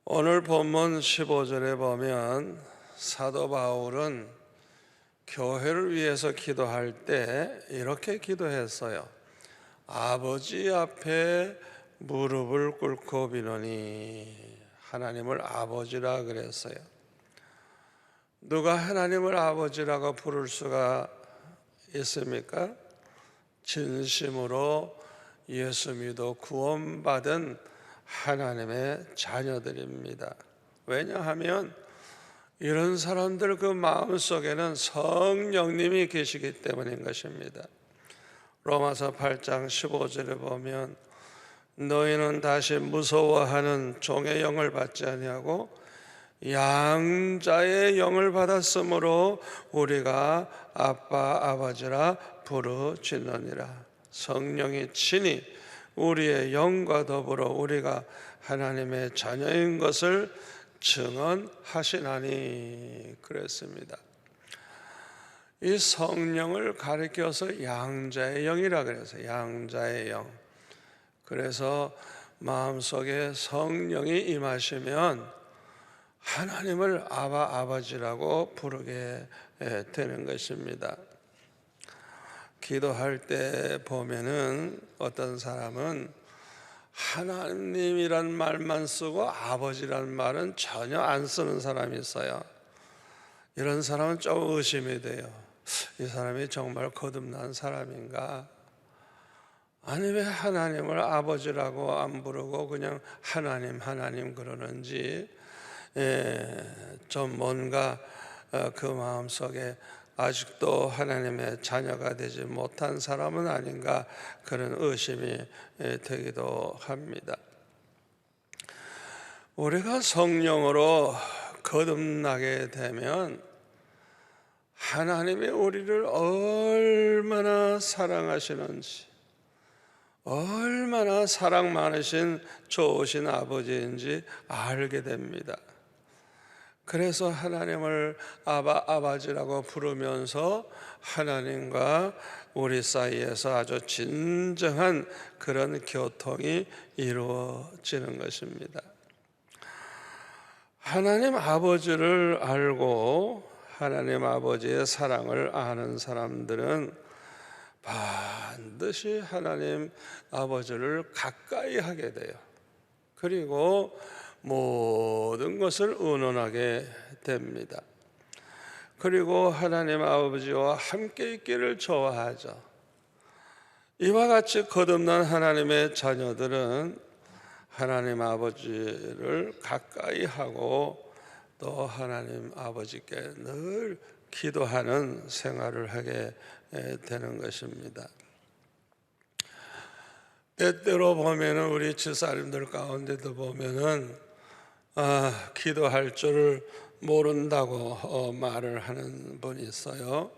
오늘 본문 15절에 보면 사도 바울은 교회를 위해서 기도할 때 이렇게 기도했어요. 아버지 앞에 무릎을 꿇고 비노니. 하나님을 아버지라 그랬어요. 누가 하나님을 아버지라고 부를 수가 있습니까? 진심으로 예수 믿어 구원받은 하나님의 자녀들입니다. 왜냐하면 이런 사람들 그 마음속에는 성령님이 계시기 때문인 것입니다. 로마서 8장 15절에 보면 너희는 다시 무서워하는 종의 영을 받지 아니하고 양자의 영을 받았으므로 우리가 아빠 아버지라 부르짖느니라. 성령이 친히 우리의 영과 더불어 우리가 하나님의 자녀인 것을 증언하시나니 그랬습니다. 이 성령을 가리켜서 양자의 영이라 그래서 양자의 영. 그래서 마음속에 성령이 임하시면 하나님을 아바 아버지라고 부르게 되는 것입니다. 기도할 때 보면은 어떤 사람은 하나님이란 말만 쓰고 아버지란 말은 전혀 안 쓰는 사람이 있어요. 이런 사람은 좀 의심이 돼요. 이 사람이 정말 거듭난 사람인가? 아니 왜 하나님을 아버지라고 안 부르고 그냥 하나님 그러는지 좀 뭔가 그 마음속에 아직도 하나님의 자녀가 되지 못한 사람은 아닌가 그런 의심이 되기도 합니다. 우리가 성령으로 거듭나게 되면 하나님이 우리를 얼마나 사랑하시는지, 얼마나 사랑 많으신 좋으신 아버지인지 알게 됩니다. 그래서 하나님을 아버지라고 부르면서 하나님과 우리 사이에서 아주 진정한 그런 교통이 이루어지는 것입니다. 하나님 아버지를 알고 하나님 아버지의 사랑을 아는 사람들은 반드시 하나님 아버지를 가까이 하게 돼요. 그리고 모든 것을 의논하게 됩니다. 그리고 하나님 아버지와 함께 있기를 좋아하죠. 이와 같이 거듭난 하나님의 자녀들은 하나님 아버지를 가까이 하고 또 하나님 아버지께 늘 기도하는 생활을 하게 되는 것입니다. 때때로 보면은 우리 집사님들 가운데도 보면은 기도할 줄을 모른다고 말을 하는 분이 있어요.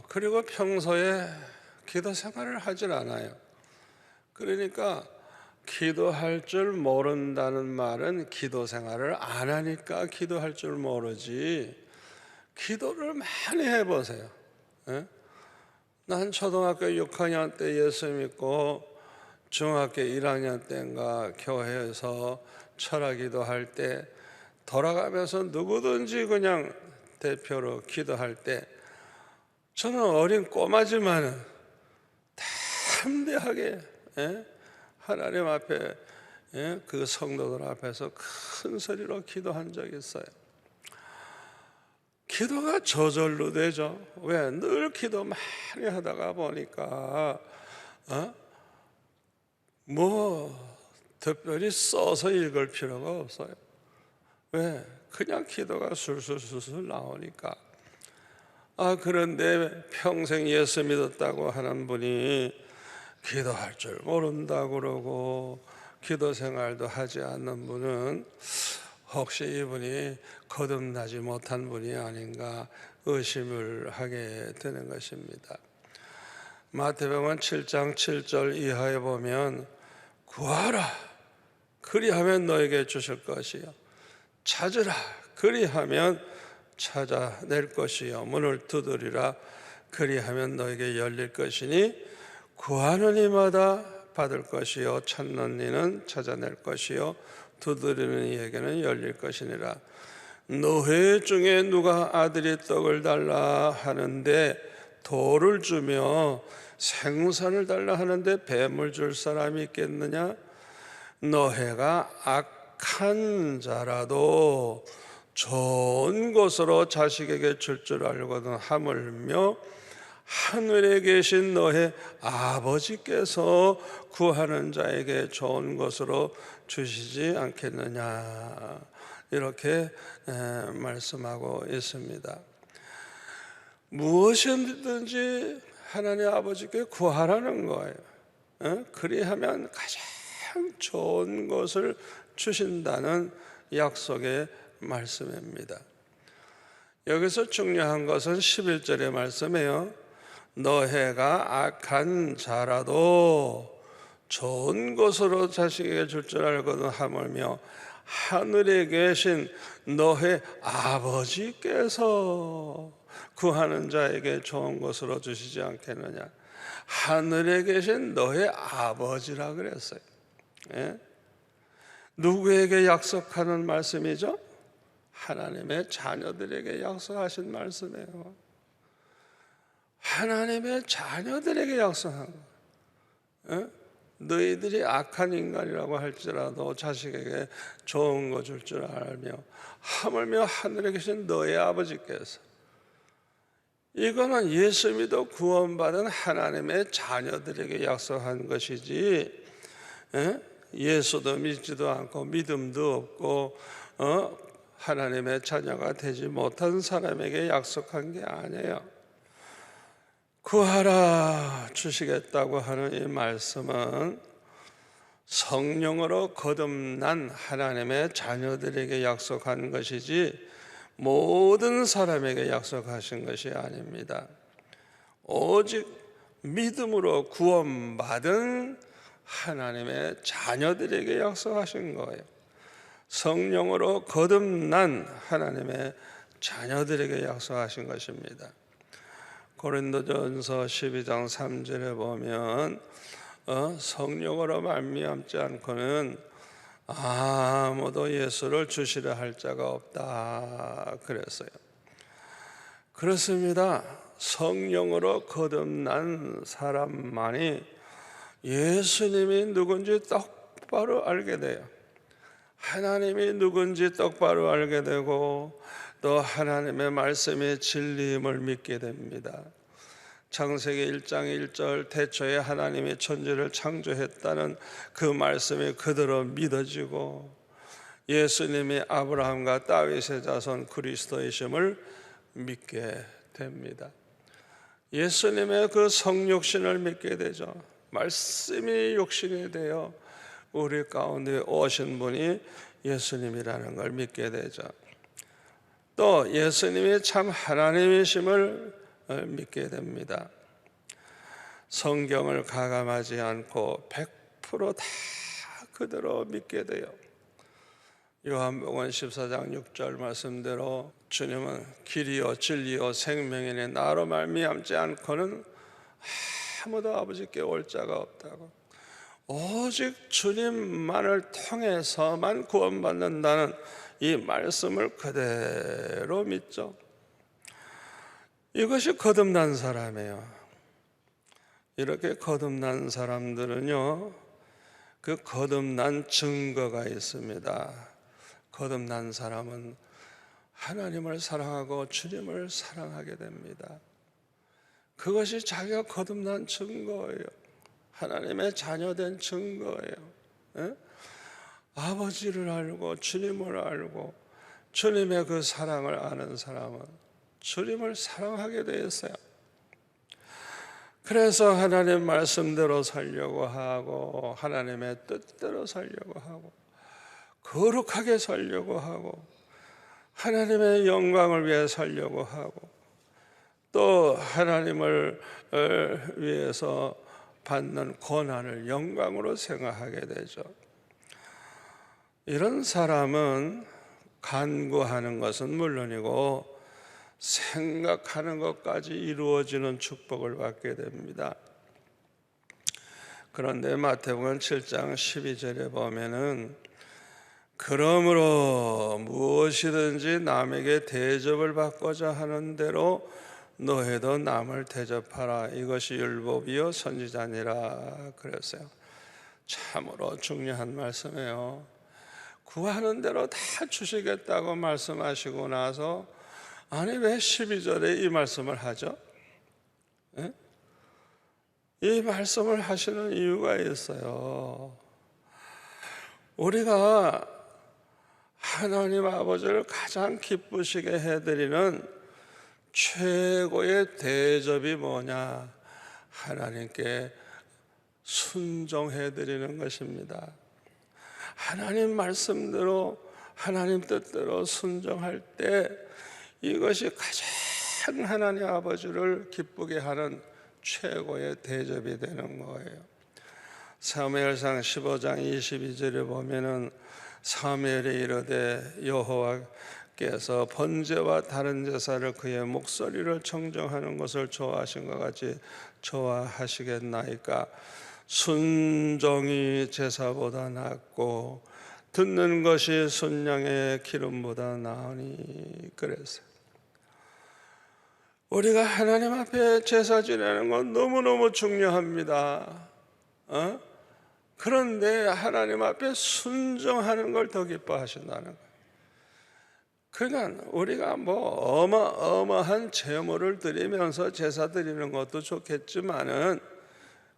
그리고 평소에 기도 생활을 하질 않아요. 그러니까 기도할 줄 모른다는 말은 기도 생활을 안 하니까 기도할 줄 모르지. 기도를 많이 해보세요. 난 초등학교 6학년 때 예수 믿고 중학교 1학년 때인가 교회에서 철학기도 할 때 돌아가면서 누구든지 그냥 대표로 기도할 때 저는 어린 꼬마지만은 담대하게 하나님 앞에 그 성도들 앞에서 큰 소리로 기도한 적이 있어요. 기도가 저절로 되죠. 왜? 늘 기도 많이 하다가 보니까 특별히 써서 읽을 필요가 없어요. 왜? 그냥 기도가 술술술술 나오니까. 그런데 평생 예수 믿었다고 하는 분이 기도할 줄 모른다고 그러고 기도 생활도 하지 않는 분은 혹시 이분이 거듭나지 못한 분이 아닌가 의심을 하게 되는 것입니다. 마태복음 7장 7절 이하에 보면 구하라 그리하면 너에게 주실 것이요 찾으라 그리하면 찾아낼 것이요 문을 두드리라 그리하면 너에게 열릴 것이니 구하는 이마다 받을 것이요 찾는 이는 찾아낼 것이요 두드리는 이에게는 열릴 것이니라. 너희 중에 누가 아들이 떡을 달라 하는데 돌을 주며 생선을 달라 하는데 뱀을 줄 사람이 있겠느냐? 너희가 악한 자라도 좋은 것으로 자식에게 줄 줄 알거든 하물며 하늘에 계신 너의 아버지께서 구하는 자에게 좋은 것으로 주시지 않겠느냐, 이렇게 말씀하고 있습니다. 무엇이든지 하나님 아버지께 구하라는 거예요. 그리하면 가장 좋은 것을 주신다는 약속의 말씀입니다. 여기서 중요한 것은 11절의 말씀이에요. 너희가 악한 자라도 좋은 것으로 자식에게 줄 줄 알거든 하물며 하늘에 계신 너희 아버지께서 구하는 자에게 좋은 것으로 주시지 않겠느냐. 하늘에 계신 너희 아버지라 그랬어요. 누구에게 약속하는 말씀이죠? 하나님의 자녀들에게 약속하신 말씀이에요. 하나님의 자녀들에게 약속한 거예요. 너희들이 악한 인간이라고 할지라도 자식에게 좋은 거 줄 줄 알며 하물며 하늘에 계신 너의 아버지께서, 이거는 예수 믿어 구원받은 하나님의 자녀들에게 약속한 것이지, 예수도 믿지도 않고 믿음도 없고 하나님의 자녀가 되지 못한 사람에게 약속한 게 아니에요. 구하라 주시겠다고 하는 이 말씀은 성령으로 거듭난 하나님의 자녀들에게 약속한 것이지 모든 사람에게 약속하신 것이 아닙니다. 오직 믿음으로 구원받은 하나님의 자녀들에게 약속하신 거예요. 성령으로 거듭난 하나님의 자녀들에게 약속하신 것입니다. 고린도전서 12장 3절에 보면 성령으로 말미암지 않고는 아무도 예수를 주시려 할 자가 없다 그랬어요. 그렇습니다. 성령으로 거듭난 사람만이 예수님이 누군지 똑바로 알게 돼요. 하나님이 누군지 똑바로 알게 되고 또 하나님의 말씀의 진리임을 믿게 됩니다. 창세기 1장 1절 태초에 하나님이 천지를 창조했다는 그 말씀이 그대로 믿어지고 예수님이 아브라함과 다윗의 자손 그리스도이심을 믿게 됩니다. 예수님의 그 성육신을 믿게 되죠. 말씀이 육신이 되어 우리 가운데 오신 분이 예수님이라는 걸 믿게 되죠. 또 예수님이 참 하나님이심을 믿게 됩니다. 성경을 가감하지 않고 100% 다 그대로 믿게 돼요. 요한복음 14장 6절 말씀대로 주님은 길이요 진리요 생명이니 나로 말미암지 않고는 아무도 아버지께 올 자가 없다고. 오직 주님만을 통해서만 구원받는다는 이 말씀을 그대로 믿죠. 이것이 거듭난 사람이에요. 이렇게 거듭난 사람들은요, 그 거듭난 증거가 있습니다. 거듭난 사람은 하나님을 사랑하고 주님을 사랑하게 됩니다. 그것이 자기가 거듭난 증거예요. 하나님의 자녀된 증거예요. 아버지를 알고 주님을 알고 주님의 그 사랑을 아는 사람은 주님을 사랑하게 되었어요. 그래서 하나님 말씀대로 살려고 하고 하나님의 뜻대로 살려고 하고 거룩하게 살려고 하고 하나님의 영광을 위해 살려고 하고 또 하나님을 위해서 받는 고난을 영광으로 생각하게 되죠. 이런 사람은 간구하는 것은 물론이고 생각하는 것까지 이루어지는 축복을 받게 됩니다. 그런데 마태복음 7장 12절에 보면은 그러므로 무엇이든지 남에게 대접을 받고자 하는 대로 너희도 남을 대접하라. 이것이 율법이요 선지자니라 그랬어요. 참으로 중요한 말씀이에요. 구하는 대로 다 주시겠다고 말씀하시고 나서 아니 왜 12절에 이 말씀을 하죠? 예? 이 말씀을 하시는 이유가 있어요. 우리가 하나님 아버지를 가장 기쁘시게 해드리는 최고의 대접이 뭐냐? 하나님께 순종해드리는 것입니다. 하나님 말씀대로 하나님 뜻대로 순종할 때 이것이 가장 하나님 아버지를 기쁘게 하는 최고의 대접이 되는 거예요. 사무엘상 15장 22절에 보면은 사무엘이 이르되 여호와께서 번제와 다른 제사를 그의 목소리를 청정하는 것을 좋아하신 것 같이 좋아하시겠나이까. 순종이 제사보다 낫고 듣는 것이 순양의 기름보다 나으니 그랬어요. 우리가 하나님 앞에 제사 지내는 건 너무너무 중요합니다. 그런데 하나님 앞에 순종하는 걸 더 기뻐하신다는 거예요. 그러니까 우리가 어마어마한 제물을 드리면서 제사 드리는 것도 좋겠지만은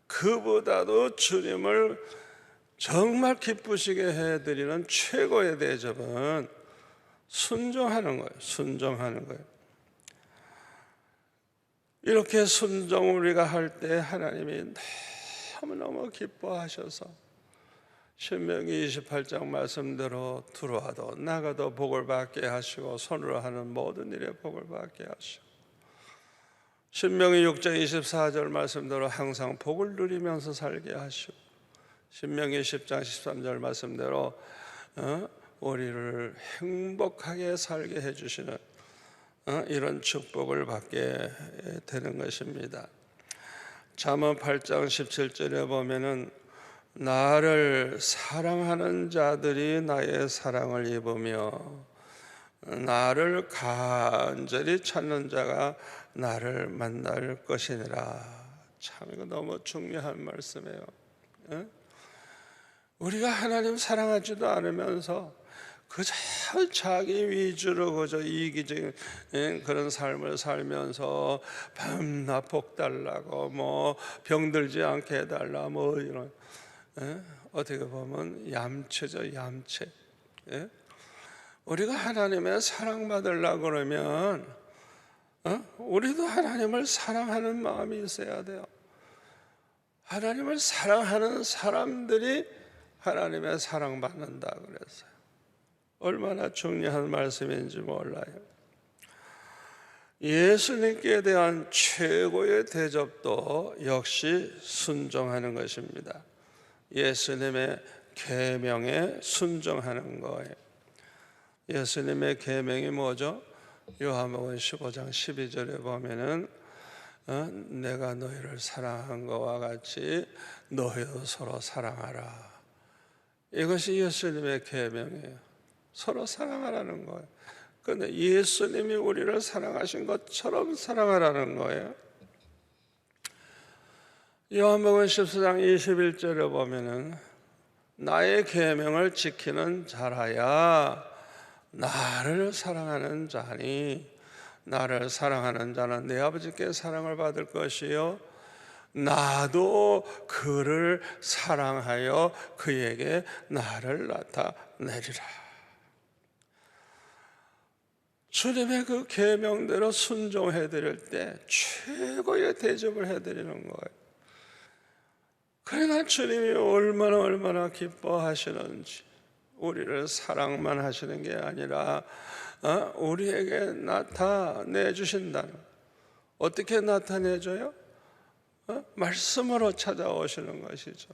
그보다도 주님을 정말 기쁘시게 해드리는 최고의 대접은 순종하는 거예요. 순종하는 거예요. 이렇게 순종 우리가 할 때 하나님이 너무너무 기뻐하셔서 신명기 28장 말씀대로 들어와도 나가도 복을 받게 하시고 손으로 하는 모든 일에 복을 받게 하시고 신명기 6장 24절 말씀대로 항상 복을 누리면서 살게 하시고 신명기 10장 13절 말씀대로 우리를 행복하게 살게 해주시는 이런 축복을 받게 되는 것입니다. 잠언 8장 17절에 보면은 나를 사랑하는 자들이 나의 사랑을 입으며 나를 간절히 찾는 자가 나를 만날 것이니라. 참 이거 너무 중요한 말씀이에요. 우리가 하나님 사랑하지도 않으면서 그저 자기 위주로 그저 이기적인 그런 삶을 살면서 밤낮 복 달라고 병들지 않게 해달라 이런 어떻게 보면 얌체죠, 얌체. 우리가 하나님의 사랑받으려고 그러면 우리도 하나님을 사랑하는 마음이 있어야 돼요. 하나님을 사랑하는 사람들이 하나님의 사랑받는다 그랬어요. 얼마나 중요한 말씀인지 몰라요. 예수님께 대한 최고의 대접도 역시 순종하는 것입니다. 예수님의 계명에 순종하는 거예요. 예수님의 계명이 뭐죠? 요한복음 15장 12절에 보면은 내가 너희를 사랑한 것과 같이 너희도 서로 사랑하라. 이것이 예수님의 계명이에요. 서로 사랑하라는 거예요. 그런데 예수님이 우리를 사랑하신 것처럼 사랑하라는 거예요. 요한복음 14장 21절에 보면은 나의 계명을 지키는 자라야 나를 사랑하는 자니 나를 사랑하는 자는 내 아버지께 사랑을 받을 것이요 나도 그를 사랑하여 그에게 나를 나타내리라. 주님의 그 계명대로 순종해 드릴 때 최고의 대접을 해드리는 거예요. 그러니까 주님이 얼마나 기뻐하시는지, 우리를 사랑만 하시는 게 아니라 우리에게 나타내 주신다는. 어떻게 나타내줘요? 말씀으로 찾아오시는 것이죠.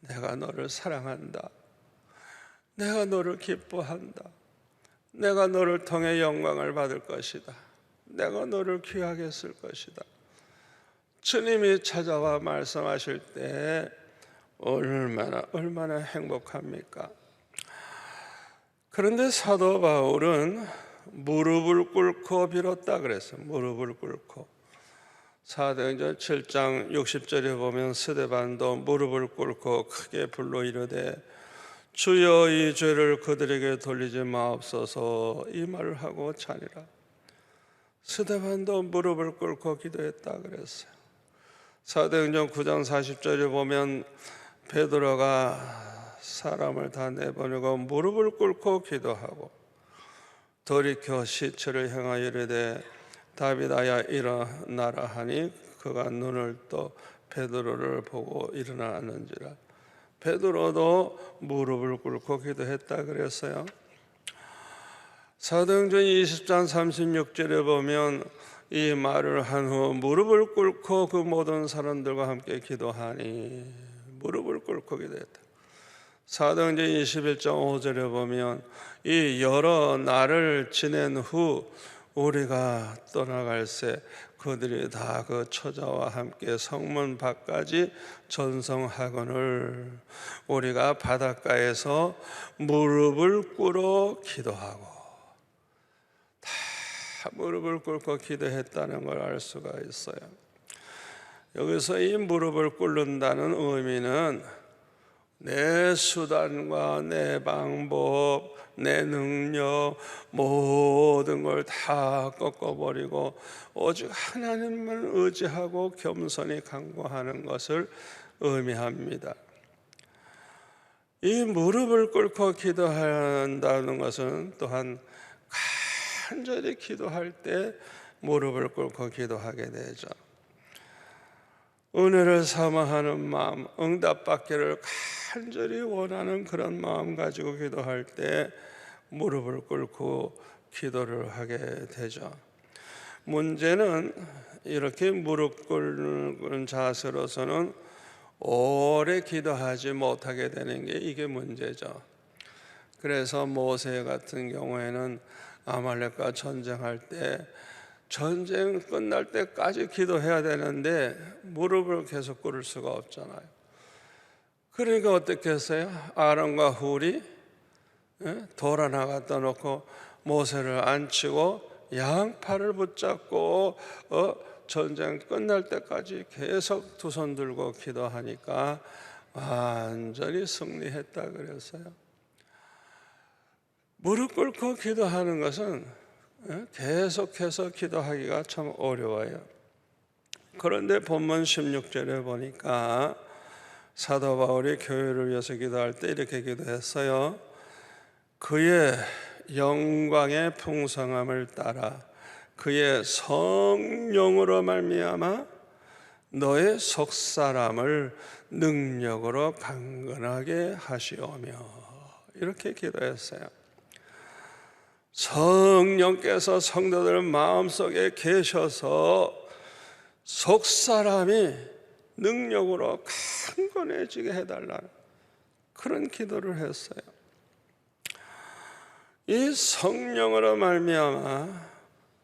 내가 너를 사랑한다. 내가 너를 기뻐한다. 내가 너를 통해 영광을 받을 것이다. 내가 너를 귀하게 쓸 것이다. 주님이 찾아와 말씀하실 때 얼마나 행복합니까? 그런데 사도 바울은 무릎을 꿇고 빌었다 그랬어요. 무릎을 꿇고. 사도행전 7장 60절에 보면 스데반도 무릎을 꿇고 크게 불러 이르되 주여 이 죄를 그들에게 돌리지 마옵소서 이 말을 하고 자니라. 스데반도 무릎을 꿇고 기도했다 그랬어요. 사도행전 9장 40절에 보면 베드로가 사람을 다 내보내고 무릎을 꿇고 기도하고 돌이켜 시체를 향하여 이르되 다윗아야 일어나라 하니 그가 눈을 떠 베드로를 보고 일어나는지라. 베드로도 무릎을 꿇고 기도했다 그랬어요. 사도행전 20장 36절에 보면 이 말을 한 후 무릎을 꿇고 그 모든 사람들과 함께 기도하니 무릎을 꿇고 기도했다. 사도행전 21장 5절에 보면 이 여러 날을 지낸 후 우리가 떠나갈새 그들이 다 그 처자와 함께 성문 밖까지 전성하거늘 우리가 바닷가에서 무릎을 꿇어 기도하고 다 무릎을 꿇고 기도했다는 걸 알 수가 있어요. 여기서 이 무릎을 꿇는다는 의미는 내 수단과 내 방법, 내 능력 모든 걸 다 꺾어버리고 오직 하나님만 의지하고 겸손히 간구하는 것을 의미합니다. 이 무릎을 꿇고 기도한다는 것은 또한 간절히 기도할 때 무릎을 꿇고 기도하게 되죠. 은혜를 사모하는 마음, 응답받기를 간절히 원하는 그런 마음 가지고 기도할 때 무릎을 꿇고 기도를 하게 되죠. 문제는 이렇게 무릎 꿇는 자세로서는 오래 기도하지 못하게 되는 게 이게 문제죠. 그래서 모세 같은 경우에는 아말렉과 전쟁할 때 전쟁 끝날 때까지 기도해야 되는데 무릎을 계속 꿇을 수가 없잖아요. 그러니까 어떻게 했어요? 아론과 훌이 돌 하나 갖다 놓고 모세를 앉히고 양팔을 붙잡고 전쟁 끝날 때까지 계속 두 손 들고 기도하니까 완전히 승리했다 그랬어요. 무릎 꿇고 기도하는 것은 계속해서 기도하기가 참 어려워요. 그런데 본문 16절에 보니까 사도 바울이 교회를 위해서 기도할 때 이렇게 기도했어요. 그의 영광의 풍성함을 따라 그의 성령으로 말미암아 너의 속사람을 능력으로 강건하게 하시오며 이렇게 기도했어요. 성령께서 성도들 마음속에 계셔서 속사람이 능력으로 강건해지게 해달라는 그런 기도를 했어요. 이 성령으로 말미암아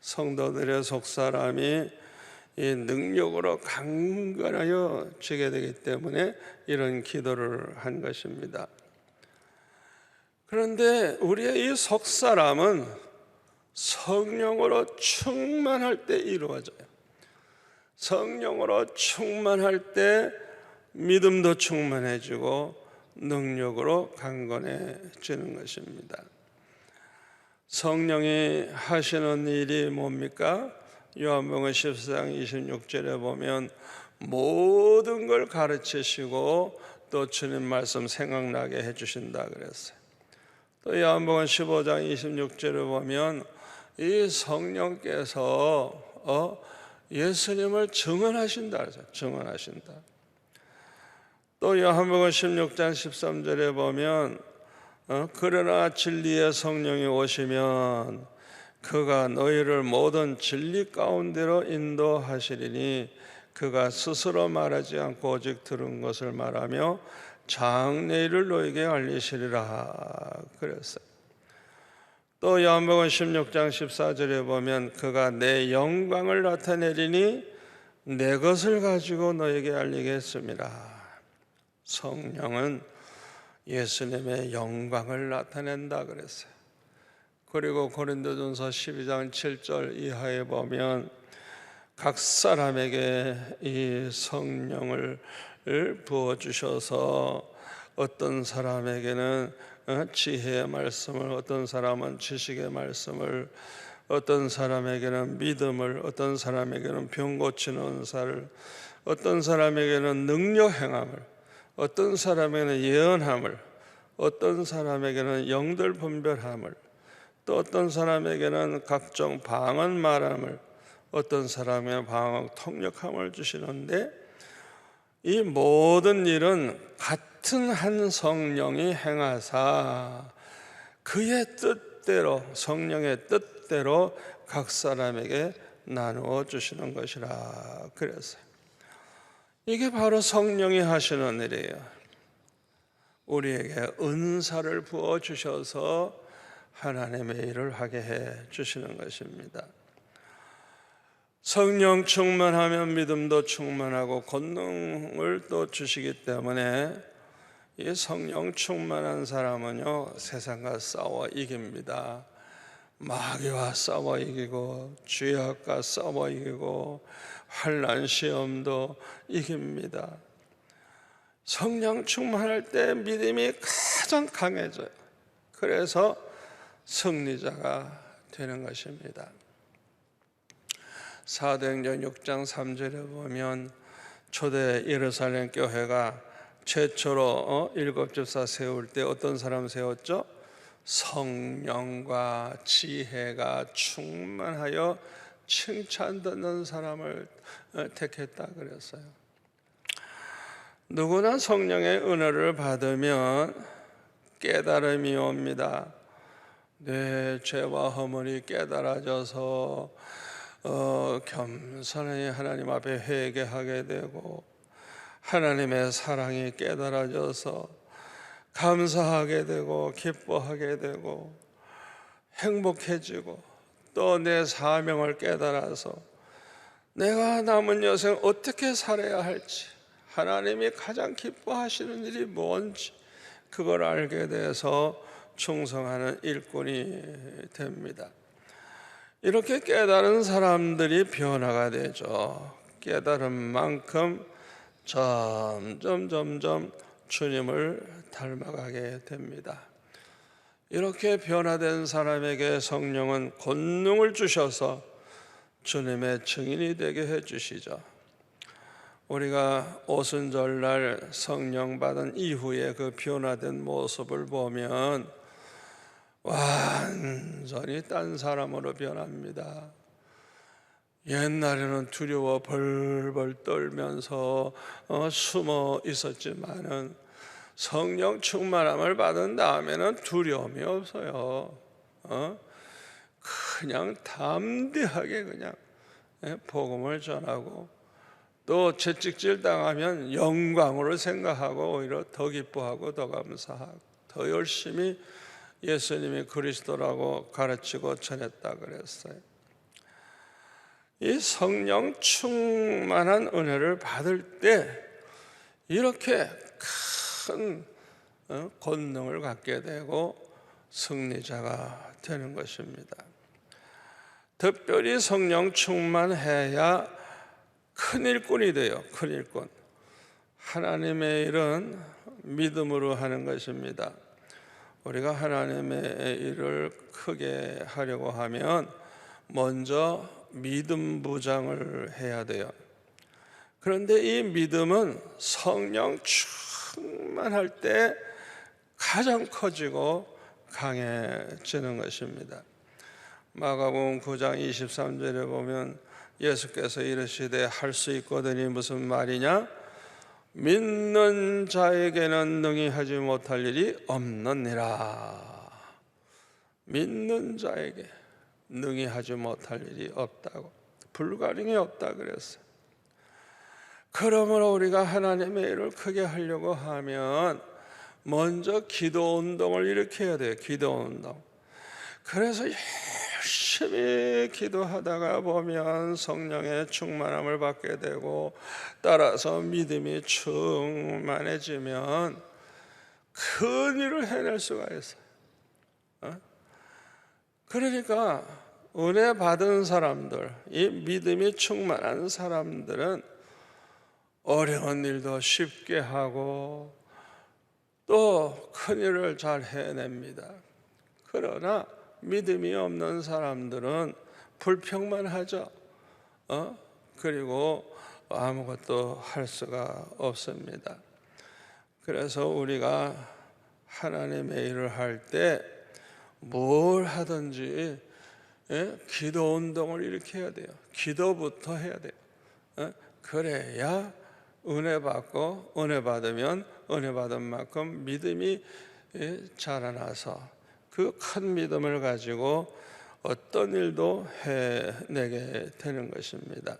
성도들의 속사람이 이 능력으로 강건하여 지게 되기 때문에 이런 기도를 한 것입니다. 그런데 우리의 이 속사람은 성령으로 충만할 때 이루어져요. 성령으로 충만할 때 믿음도 충만해지고 능력으로 강건해지는 것입니다. 성령이 하시는 일이 뭡니까? 요한복음 14장 26절에 보면 모든 걸 가르치시고 또 주님 말씀 생각나게 해주신다 그랬어요. 또 요한복음 15장 26절에 보면 이 성령께서 예수님을 증언하신다 그랬어요. 증언하신다. 또 요한복음 16장 13절에 보면 그러나 진리의 성령이 오시면 그가 너희를 모든 진리 가운데로 인도하시리니 그가 스스로 말하지 않고 오직 들은 것을 말하며 장래일을 너에게 알리시리라 그랬어요. 또 요한복음 16장 14절에 보면 그가 내 영광을 나타내리니 내 것을 가지고 너에게 알리겠습니다. 성령은 예수님의 영광을 나타낸다 그랬어요. 그리고 고린도전서 12장 7절 이하에 보면 각 사람에게 이 성령을 부어주셔서 어떤 사람에게는 지혜의 말씀을, 어떤 사람은 지식의 말씀을, 어떤 사람에게는 믿음을, 어떤 사람에게는 병 고치는 은사를, 어떤 사람에게는 능력 행함을, 어떤 사람에게는 예언함을, 어떤 사람에게는 영들 분별함을, 또 어떤 사람에게는 각종 방언 말함을, 어떤 사람에게는 방언 통역함을 주시는데, 이 모든 일은 같은 한 성령이 행하사 그의 뜻대로, 성령의 뜻대로 각 사람에게 나누어 주시는 것이라 그랬어요. 이게 바로 성령이 하시는 일이에요. 우리에게 은사를 부어 주셔서 하나님의 일을 하게 해 주시는 것입니다. 성령 충만하면 믿음도 충만하고 권능을 또 주시기 때문에 이 성령 충만한 사람은요, 세상과 싸워 이깁니다. 마귀와 싸워 이기고 죄악과 싸워 이기고 환난 시험도 이깁니다. 성령 충만할 때 믿음이 가장 강해져요. 그래서 승리자가 되는 것입니다. 사도행전 6장 3절에 보면 초대 예루살렘 교회가 최초로 일곱 집사 세울 때 어떤 사람 세웠죠? 성령과 지혜가 충만하여 칭찬 듣는 사람을 택했다 그랬어요. 누구나 성령의 은혜를 받으면 깨달음이 옵니다. 내 죄와 허물이 깨달아져서 겸손히 하나님 앞에 회개하게 되고, 하나님의 사랑이 깨달아져서 감사하게 되고 기뻐하게 되고 행복해지고, 또 내 사명을 깨달아서 내가 남은 여생 어떻게 살아야 할지, 하나님이 가장 기뻐하시는 일이 뭔지 그걸 알게 돼서 충성하는 일꾼이 됩니다. 이렇게 깨달은 사람들이 변화가 되죠. 깨달은 만큼 점점 주님을 닮아가게 됩니다. 이렇게 변화된 사람에게 성령은 권능을 주셔서 주님의 증인이 되게 해주시죠. 우리가 오순절날 성령 받은 이후에 그 변화된 모습을 보면 완전히 딴 사람으로 변합니다. 옛날에는 두려워 벌벌 떨면서 숨어 있었지만은 성령 충만함을 받은 다음에는 두려움이 없어요. 그냥 담대하게 그냥 복음을 전하고, 또 채찍질 당하면 영광으로 생각하고 오히려 더 기뻐하고 더 감사하고 더 열심히 예수님이 그리스도라고 가르치고 전했다 그랬어요. 이 성령 충만한 은혜를 받을 때 이렇게 큰 권능을 갖게 되고 승리자가 되는 것입니다. 특별히 성령 충만해야 큰 일꾼이 돼요. 큰 일꾼. 하나님의 일은 믿음으로 하는 것입니다. 우리가 하나님의 일을 크게 하려고 하면 먼저 믿음 부장을 해야 돼요. 그런데 이 믿음은 성령 충만할 때 가장 커지고 강해지는 것입니다. 마가복음 9장 23절에 보면 예수께서 이르시되 할 수 있거든이 무슨 말이냐? 믿는 자에게는 능히 하지 못할 일이 없느니라. 믿는 자에게 능히 하지 못할 일이 없다고, 불가능이 없다 그랬어요. 그러므로 우리가 하나님의 일을 크게 하려고 하면 먼저 기도 운동을 일으켜야 돼요. 기도 운동. 그래서 열심히 기도하다가 보면 성령의 충만함을 받게 되고 따라서 믿음이 충만해지면 큰 일을 해낼 수가 있어요. 그러니까 은혜 받은 사람들, 이 믿음이 충만한 사람들은 어려운 일도 쉽게 하고 또 큰 일을 잘 해냅니다. 그러나 믿음이 없는 사람들은 불평만 하죠. 그리고 아무것도 할 수가 없습니다. 그래서 우리가 하나님의 일을 할 때 뭘 하든지 기도 운동을 일으켜야 돼요. 기도부터 해야 돼요. 그래야 은혜 받고 은혜 받으면 은혜 받은 만큼 믿음이 자라나서 그 큰 믿음을 가지고 어떤 일도 해내게 되는 것입니다.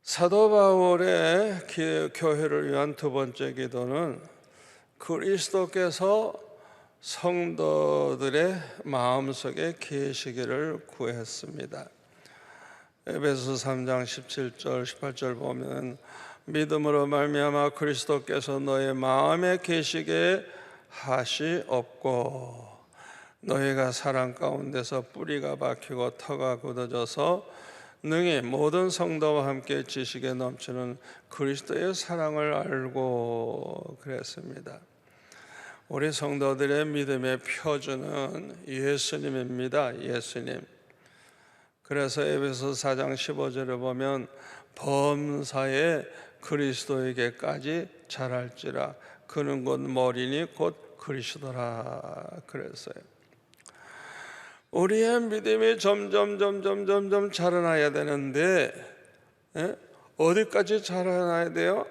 사도 바울의 교회를 위한 두 번째 기도는 그리스도께서 성도들의 마음속에 계시기를 구했습니다. 에베소서 3장 17절 18절 보면 믿음으로 말미암아 그리스도께서 너의 마음에 계시게 하시옵고 너희가 사랑 가운데서 뿌리가 박히고 터가 굳어져서 능히 모든 성도와 함께 지식에 넘치는 그리스도의 사랑을 알고 그랬습니다. 우리 성도들의 믿음의 표준은 예수님입니다. 예수님. 그래서 에베소 4장 15절에 보면 범사에 그리스도에게까지 자랄지라 그는 곧 머리니 곧 그리스도라 그랬어요. 우리의 믿음이 점점 자라나야 되는데 어디까지 자라나야 돼요?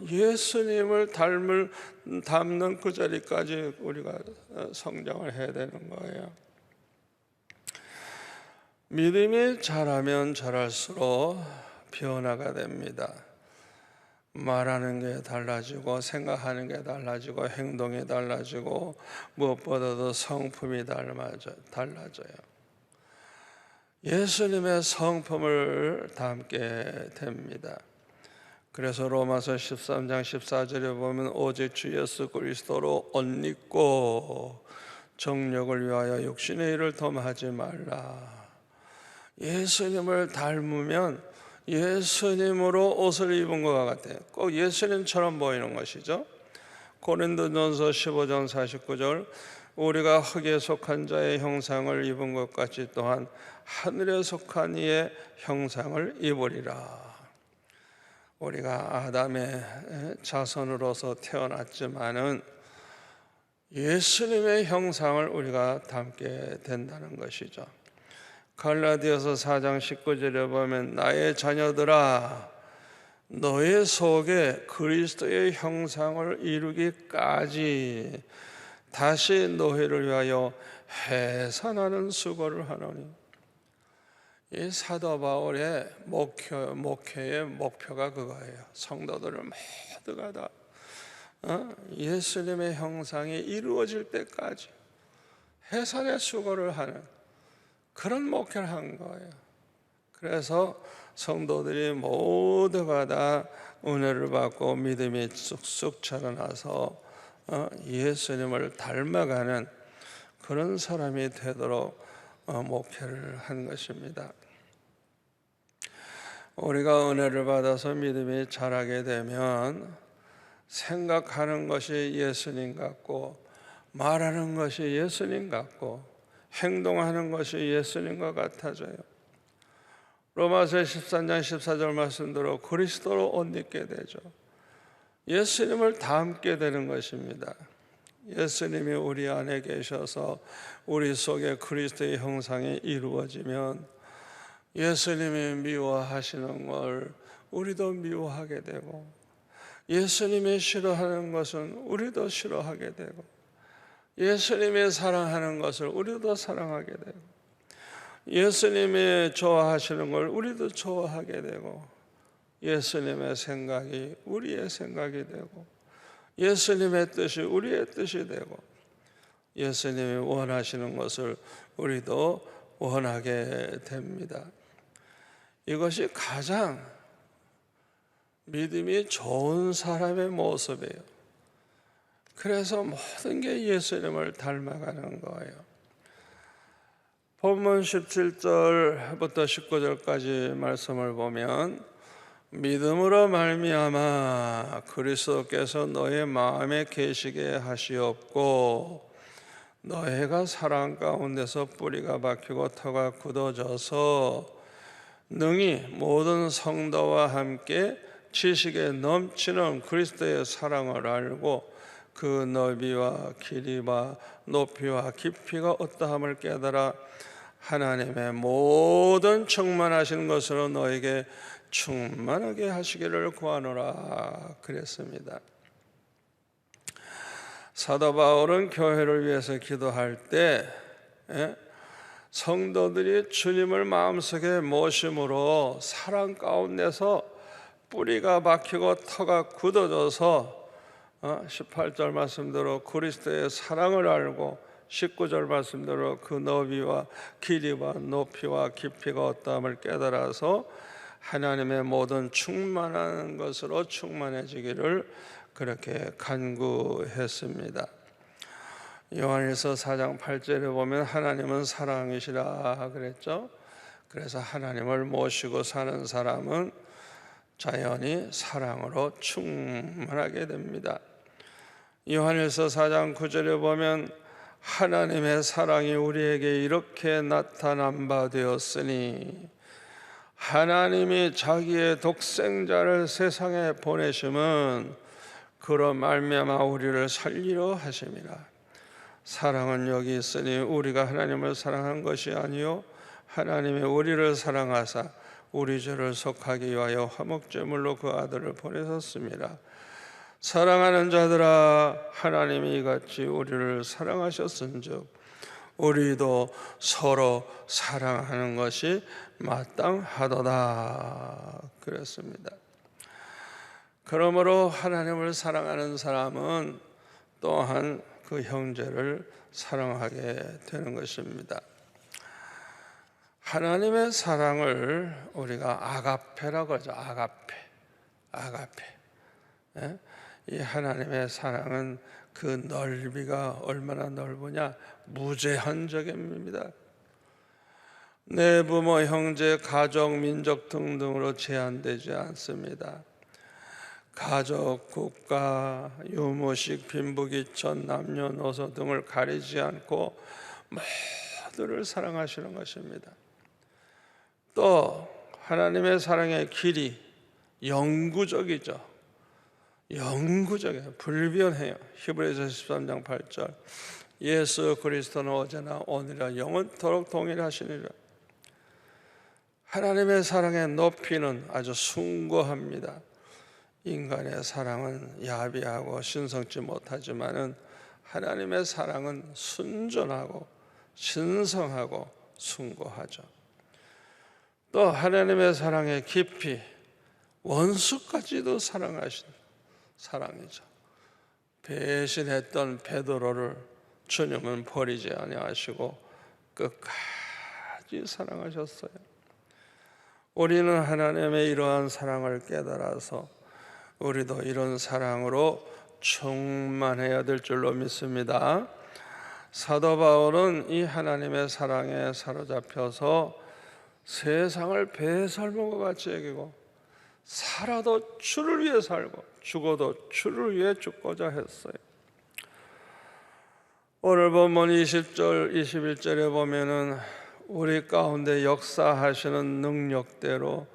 예수님을 닮는 그 자리까지 우리가 성장을 해야 되는 거예요. 믿음이 자라면 자랄수록 변화가 됩니다. 말하는 게 달라지고 생각하는 게 달라지고 행동이 달라지고 무엇보다도 성품이 달라져요. 예수님의 성품을 담게 됩니다. 그래서 로마서 13장 14절에 보면 오직 주 예수 그리스도로 옷 입고 정욕을 위하여 육신의 일을 dom하지 말라. 예수님을 닮으면 예수님으로 옷을 입은 것과 같아요. 꼭 예수님처럼 보이는 것이죠. 고린도전서 15장 49절 우리가 흙에 속한 자의 형상을 입은 것 같이 또한 하늘에 속한 이의 형상을 입으리라. 우리가 아담의 자손으로서 태어났지만은 예수님의 형상을 우리가 담게 된다는 것이죠. 갈라디아서 4장 19절에 보면 나의 자녀들아 너의 속에 그리스도의 형상을 이루기까지 다시 너희를 위하여 해산하는 수고를 하노니. 이 사도 바울의 목회의 목표가 그거예요. 성도들을 모두가 다 예수님의 형상이 이루어질 때까지 해산의 수고를 하는 그런 목회를 한 거예요. 그래서 성도들이 모두가 다 은혜를 받고 믿음이 쑥쑥 자라나서 예수님을 닮아가는 그런 사람이 되도록 목회를 한 것입니다. 우리가 은혜를 받아서 믿음이 자라게 되면 생각하는 것이 예수님 같고 말하는 것이 예수님 같고 행동하는 것이 예수님과 같아져요. 로마서 13장 14절 말씀대로 그리스도로 옷 입게 되죠. 예수님을 닮게 되는 것입니다. 예수님이 우리 안에 계셔서 우리 속에 그리스도의 형상이 이루어지면 예수님이 미워하시는 걸 우리도 미워하게 되고 예수님이 싫어하는 것은 우리도 싫어하게 되고 예수님이 사랑하는 것을 우리도 사랑하게 되고 예수님이 좋아하시는 걸 우리도 좋아하게 되고 예수님의 생각이 우리의 생각이 되고 예수님의 뜻이 우리의 뜻이 되고 예수님이 원하시는 것을 우리도 원하게 됩니다. 이것이 가장 믿음이 좋은 사람의 모습이에요. 그래서 모든 게 예수님을 닮아가는 거예요. 본문 17절부터 19절까지 말씀을 보면 믿음으로 말미암아 그리스도께서 너의 마음에 계시게 하시옵고 너희가 사랑 가운데서 뿌리가 박히고 터가 굳어져서 능히 모든 성도와 함께 지식에 넘치는 그리스도의 사랑을 알고 그 넓이와 길이와 높이와 깊이가 어떠함을 깨달아 하나님의 모든 충만하신 것으로 너에게 충만하게 하시기를 구하노라 그랬습니다. 사도 바울은 교회를 위해서 기도할 때 성도들이 주님을 마음속에 모심으로 사랑 가운데서 뿌리가 박히고 터가 굳어져서 18절 말씀대로 그리스도의 사랑을 알고 19절 말씀대로 그 너비와 길이와 높이와 깊이가 어떠함을 깨달아서 하나님의 모든 충만한 것으로 충만해지기를 그렇게 간구했습니다. 요한일서 4장 8절에 보면 하나님은 사랑이시라 그랬죠. 그래서 하나님을 모시고 사는 사람은 자연히 사랑으로 충만하게 됩니다. 요한일서 4장 9절에 보면 하나님의 사랑이 우리에게 이렇게 나타난 바 되었으니 하나님이 자기의 독생자를 세상에 보내심은 그로 말미암아 우리를 살리려 하심이라. 사랑은 여기 있으니 우리가 하나님을 사랑한 것이 아니요 하나님이 우리를 사랑하사 우리 죄를 속하기 위하여 화목제물로 그 아들을 보내셨습니다. 사랑하는 자들아 하나님이 이같이 우리를 사랑하셨은즉 우리도 서로 사랑하는 것이 마땅하도다 그랬습니다. 그러므로 하나님을 사랑하는 사람은 또한 그 형제를 사랑하게 되는 것입니다. 하나님의 사랑을 우리가 아가페라고 하죠. 아가페. 이 하나님의 사랑은 그 넓이가 얼마나 넓으냐? 무제한적입니다. 내 부모, 형제, 가족, 민족 등등으로 제한되지 않습니다. 가족, 국가, 유무식, 빈부귀천, 남녀노소 등을 가리지 않고 모두를 사랑하시는 것입니다. 또 하나님의 사랑의 길이 영구적이죠. 영구적이에요. 불변해요. 히브리서 13장 8절 예수 그리스도는 어제나 오늘이나 영원토록 동일하시니라. 하나님의 사랑의 높이는 아주 숭고합니다. 인간의 사랑은 야비하고 신성치 못하지만은 하나님의 사랑은 순전하고 신성하고 숭고하죠. 또 하나님의 사랑의 깊이 원수까지도 사랑하신 사랑이죠. 배신했던 베드로를 주님은 버리지 아니하시고 끝까지 사랑하셨어요. 우리는 하나님의 이러한 사랑을 깨달아서 우리도 이런 사랑으로 충만해야 될 줄로 믿습니다. 사도 바울은 이 하나님의 사랑에 사로잡혀서 세상을 배설물과 같이 여기고 살아도 주를 위해 살고 죽어도 주를 위해 죽고자 했어요. 오늘 본문 20절 21절에 보면은 우리 가운데 역사하시는 능력대로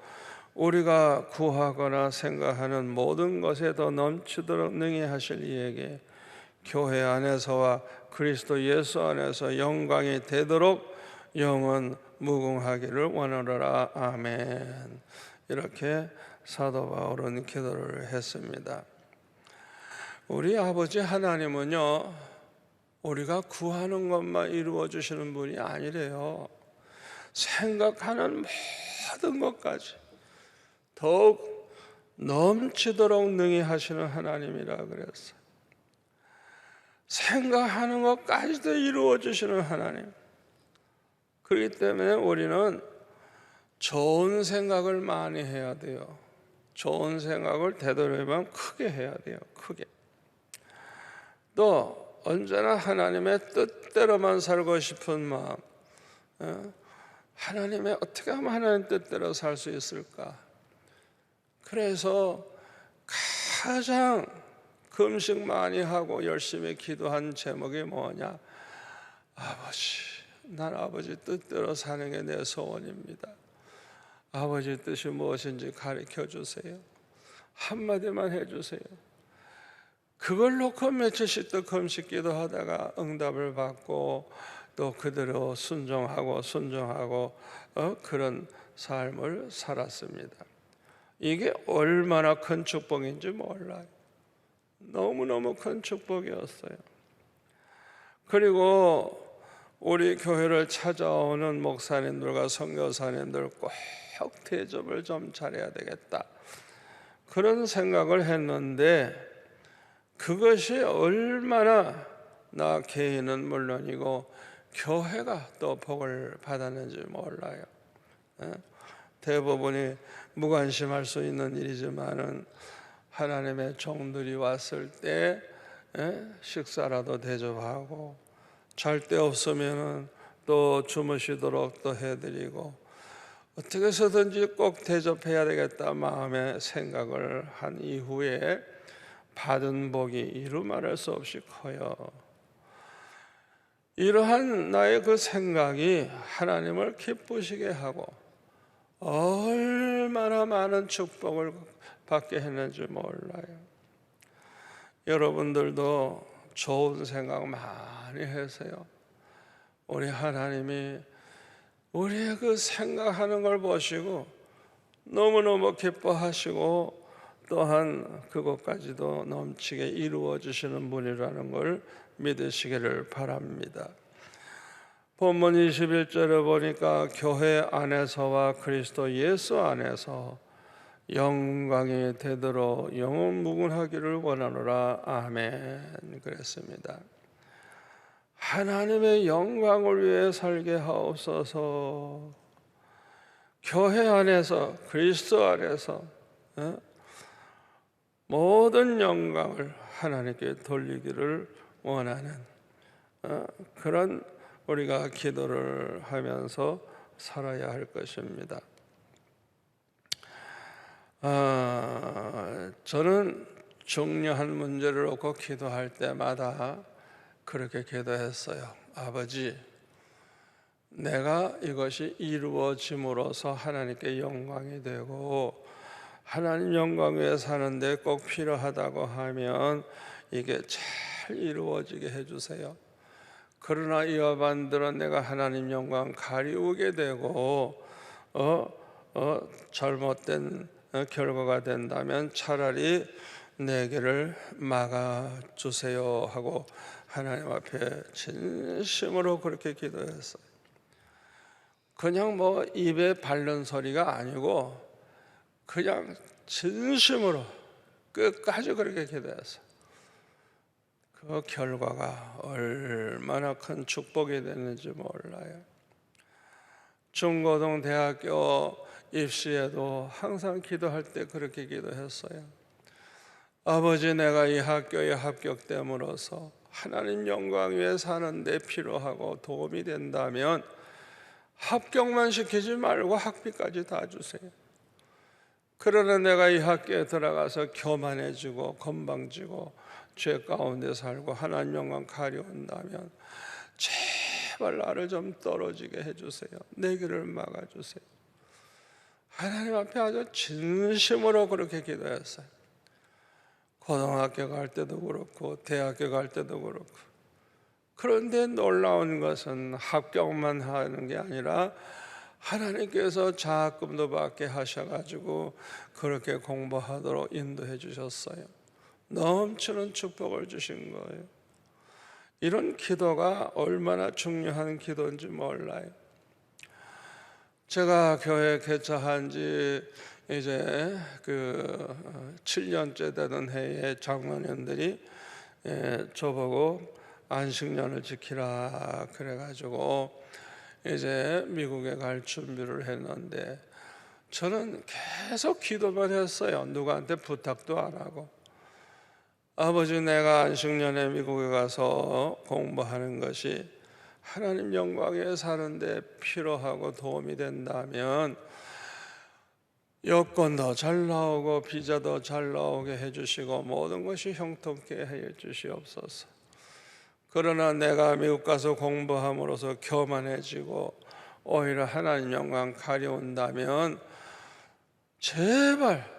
우리가 구하거나 생각하는 모든 것에 더 넘치도록 능히 하실 이에게 교회 안에서와 그리스도 예수 안에서 영광이 되도록 영원 무궁하기를 원하노라. 아멘. 이렇게 사도 바울은 기도를 했습니다. 우리 아버지 하나님은요, 우리가 구하는 것만 이루어 주시는 분이 아니래요. 생각하는 모든 것까지 더욱 넘치도록 능히 하시는 하나님이라 그랬어요. 생각하는 것까지도 이루어 주시는 하나님. 그렇기 때문에 우리는 좋은 생각을 많이 해야 돼요. 좋은 생각을 되도록이면 크게 해야 돼요. 크게. 또 언제나 하나님의 뜻대로만 살고 싶은 마음. 하나님의 어떻게 하면 하나님 뜻대로 살 수 있을까? 그래서 가장 금식 많이 하고 열심히 기도한 제목이 뭐냐? 아버지, 난 아버지 뜻대로 사는 게 내 소원입니다. 아버지 뜻이 무엇인지 가르쳐 주세요. 한마디만 해주세요. 그걸 놓고 며칠씩 또 금식 기도하다가 응답을 받고 또 그대로 순종하고 그런 삶을 살았습니다. 이게 얼마나 큰 축복인지 몰라요. 너무너무 큰 축복이었어요. 그리고 우리 교회를 찾아오는 목사님들과 선교사님들 꼭 대접을 좀 잘해야 되겠다, 그런 생각을 했는데 그것이 얼마나 나 개인은 물론이고 교회가 또 복을 받았는지 몰라요. 대부분이 무관심할 수 있는 일이지만은 하나님의 종들이 왔을 때 식사라도 대접하고 잘 데 없으면은 또 주무시도록 또 해드리고 어떻게 해서든지 꼭 대접해야 되겠다 마음의 생각을 한 이후에 받은 복이 이루 말할 수 없이 커요. 이러한 나의 그 생각이 하나님을 기쁘시게 하고 얼마나 많은 축복을 받게 했는지 몰라요. 여러분들도 좋은 생각 많이 하세요. 우리 하나님이 우리의 그 생각하는 걸 보시고 너무너무 기뻐하시고 또한 그것까지도 넘치게 이루어 주시는 분이라는 걸 믿으시기를 바랍니다. 본문 21절에 보니까 교회 안에서와 그리스도 예수 안에서 영광이 되도록 영원 무궁하기를 원하노라. 아멘. 그랬습니다. 하나님의 영광을 위해 살게 하옵소서. 교회 안에서 그리스도 안에서 모든 영광을 하나님께 돌리기를 원하는 그런 우리가 기도를 하면서 살아야 할 것입니다. 저는 중요한 문제를 놓고 기도할 때마다 그렇게 기도했어요. 아버지, 내가 이것이 이루어짐으로써 하나님께 영광이 되고 하나님 영광 위에 사는데 꼭 필요하다고 하면 이게 잘 이루어지게 해주세요. 그러나 이와 반대로 내가 하나님 영광 가리우게 되고 잘못된 결과가 된다면 차라리 내 길을 막아주세요 하고 하나님 앞에 진심으로 그렇게 기도했어요. 그냥 뭐 입에 바른 소리가 아니고 그냥 진심으로 끝까지 그렇게 기도했어요. 그 결과가 얼마나 큰 축복이 됐는지 몰라요. 중고등 대학교 입시에도 항상 기도할 때 그렇게 기도했어요. 아버지, 내가 이 학교에 합격됨으로써 하나님 영광 위에 사는 데 필요하고 도움이 된다면 합격만 시키지 말고 학비까지 다 주세요. 그러나 내가 이 학교에 들어가서 교만해지고 건방지고 죄 가운데 살고 하나님 영광 가려운다면 제발 나를 좀 떨어지게 해주세요. 내 길을 막아주세요. 하나님 앞에 아주 진심으로 그렇게 기도했어요. 고등학교 갈 때도 그렇고 대학교 갈 때도 그렇고. 그런데 놀라운 것은 합격만 하는 게 아니라 하나님께서 장학금도 받게 하셔가지고 그렇게 공부하도록 인도해 주셨어요. 넘치는 축복을 주신 거예요. 이런 기도가 얼마나 중요한 기도인지 몰라요. 제가 교회 개척한 지 이제 7년째 되는 해에 장로님들이 저보고 안식년을 지키라 그래가지고 이제 미국에 갈 준비를 했는데 저는 계속 기도만 했어요. 누구한테 부탁도 안 하고. 아버지, 내가 안식년에 미국에 가서 공부하는 것이 하나님 영광에 사는데 필요하고 도움이 된다면 여건도 잘 나오고 비자도 잘 나오게 해주시고 모든 것이 형통케 해주시옵소서. 그러나 내가 미국 가서 공부함으로써 교만해지고 오히려 하나님 영광 가려운다면 제발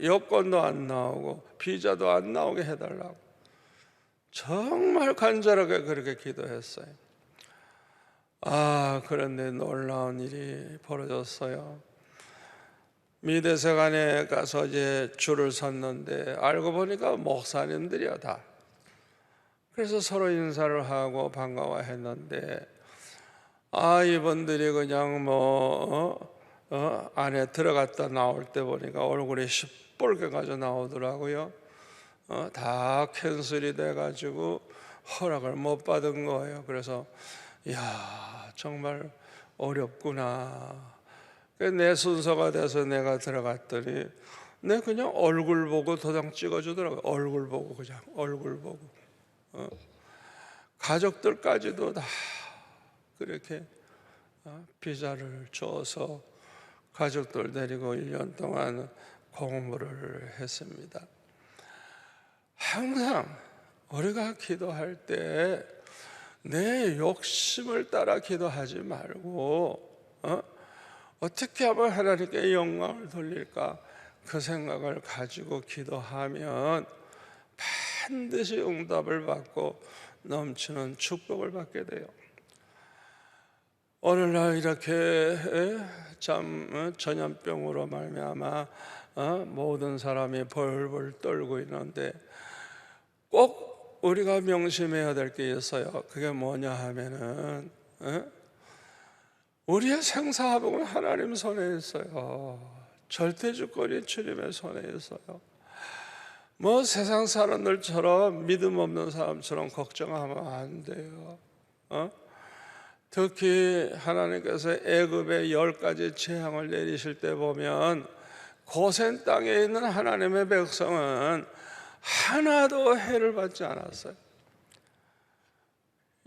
여건도 안 나오고 비자도 안 나오게 해달라고 정말 간절하게 그렇게 기도했어요. 그런데 놀라운 일이 벌어졌어요. 미대사관에 가서 이제 줄을 섰는데 알고 보니까 목사님들이야 다. 그래서 서로 인사를 하고 반가워했는데 이분들이 그냥 안에 들어갔다 나올 때 보니까 얼굴이 시뻘게 가지고 나오더라고요. 다 캔슬이 돼가지고 허락을 못 받은 거예요. 그래서 정말 어렵구나. 내 순서가 돼서 내가 들어갔더니 내 그냥 얼굴 보고 도장 찍어주더라고요. 얼굴 보고 그냥 얼굴 보고 가족들까지도 다 그렇게 비자를 줘서 가족들 데리고 1년 동안 공부를 했습니다. 항상 우리가 기도할 때 내 욕심을 따라 기도하지 말고 어떻게 하면 하나님께 영광을 돌릴까 그 생각을 가지고 기도하면 반드시 응답을 받고 넘치는 축복을 받게 돼요. 오늘날 이렇게 전염병으로 말미암아 모든 사람이 벌벌 떨고 있는데 꼭 우리가 명심해야 될 게 있어요. 그게 뭐냐 하면은 우리의 생사화복은 하나님 손에 있어요. 절대주권이 주님의 손에 있어요. 세상 사람들처럼 믿음 없는 사람처럼 걱정하면 안 돼요. 특히 하나님께서 애굽에 10가지 재앙을 내리실 때 보면 고센 땅에 있는 하나님의 백성은 하나도 해를 받지 않았어요.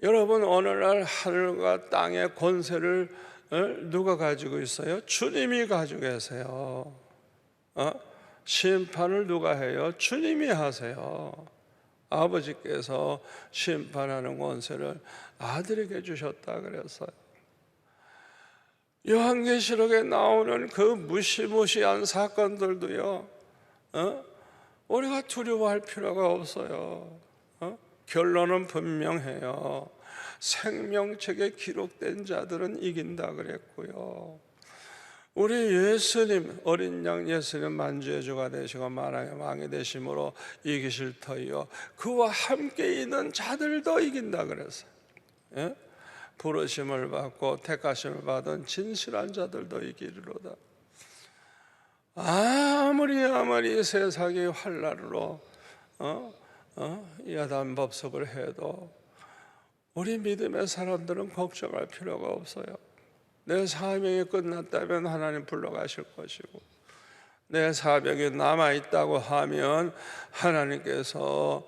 여러분, 오늘날 하늘과 땅의 권세를 누가 가지고 있어요? 주님이 가지고 계세요. 심판을 누가 해요? 주님이 하세요. 아버지께서 심판하는 권세를 아들에게 주셨다 그랬어요. 요한계시록에 나오는 그 무시무시한 사건들도요, 우리가 두려워할 필요가 없어요. 결론은 분명해요. 생명책에 기록된 자들은 이긴다 그랬고요. 우리 예수님, 어린 양 예수님 만주의 주가 되시고 만왕의 왕이 되심으로 이기실 터이요 그와 함께 있는 자들도 이긴다 그랬어요. 부르심을 받고 택하심을 받은 진실한 자들도 이기리로다. 아무리 세상이 환난으로 야단법석을 해도 우리 믿음의 사람들은 걱정할 필요가 없어요. 내 사명이 끝났다면 하나님 불러가실 것이고 내 사명이 남아있다고 하면 하나님께서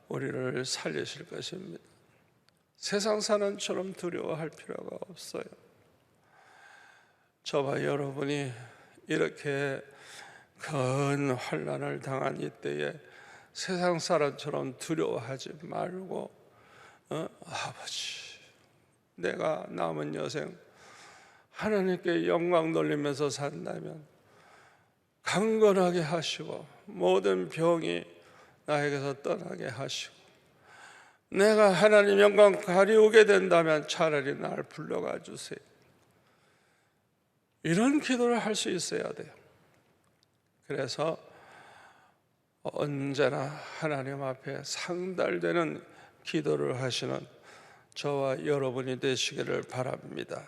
우리를 살리실 것입니다. 세상 사람처럼 두려워할 필요가 없어요. 저와 여러분이 이렇게 큰 환난을 당한 이때에 세상 사람처럼 두려워하지 말고 아버지, 내가 남은 여생 하나님께 영광 돌리면서 산다면 강건하게 하시고 모든 병이 나에게서 떠나게 하시고 내가 하나님 영광 가리우게 된다면 차라리 날 불러가 주세요. 이런 기도를 할 수 있어야 돼요. 그래서 언제나 하나님 앞에 상달되는 기도를 하시는 저와 여러분이 되시기를 바랍니다.